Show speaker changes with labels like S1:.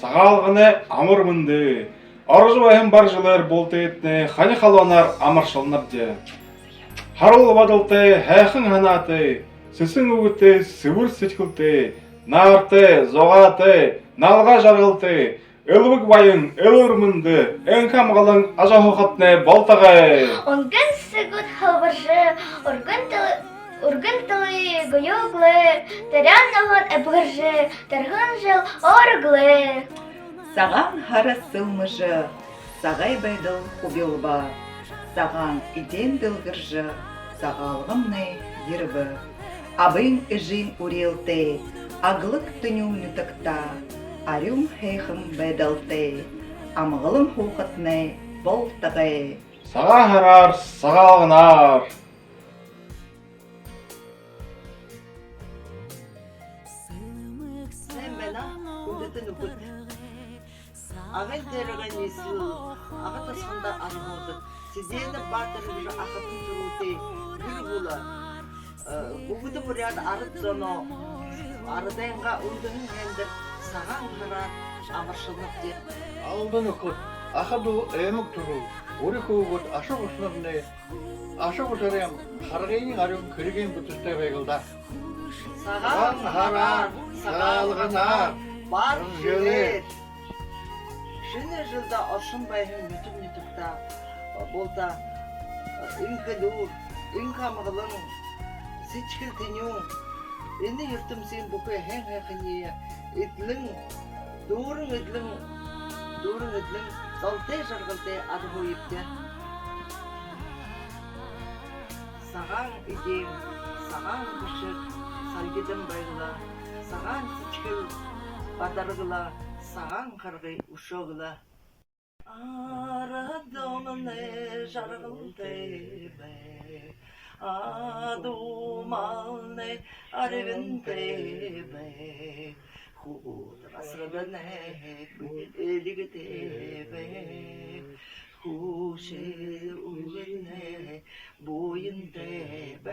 S1: сағалғыны амырмынды. Аржы байым бар жылар болты етіне, хани халуанар амыршылынып де. Харыл бадылты, хәхің ханаты, сүсің үгіті, сүбір сечкілті, нарты, зоғаты, налға жарғылты, ылбык байын, ылырмынды, әңкам қалың ажахоқатны болтағай.
S2: Онгын сыгыт халбаржы, ургын тылы гойоглы, тарян ногон әбгіржі, тарғын жыл орглы.
S3: Саған хара сылмыжы, сағай байдыл хубилба, саған иден дылгыржы, сағалғымны ербі. Абың іжин урелте, аглык түню нютыкта, арюм хейхым байдалте, амғылым хуқытны болтығы.
S1: Саға харар, сағалғынар.
S4: Sen bana kudretin ukut. Ağın terögen nesil, ağı tasında arıgıldı. Sizeyini batırıcı akıtın turuti, gül bula. Ugudu buraya arıt zono, arıdayınga uydunun hendir, sağan harar, amırşılmak der.
S5: Aldın okut, akıdu emik turu, uri kugut aşık usnırını, aşık usarıyam, hargayın arım kırgın bütüste beygılda.
S4: Sağan harar,
S5: sağalğınar,
S4: bar
S5: jöler.
S4: jöler. Şunu жылда оршын байхын бүтін нютукта, болта, инкалур, инкамығылың, сичкіл теню, енді ертім сен бүкі хэн-хэн-хіне, етлің, дұрың етлің, салтай жарғылтай ады бойыпты. Саған идем, саған күшік, салгедім байгыла, саған сичкіл бадарғыла, саған қарғай ұшоғыла. Арадымыны жарғылды бе, адумалны арвинды бе, худрасығыны елігіде бе, хушел ұғыны бойынды бе.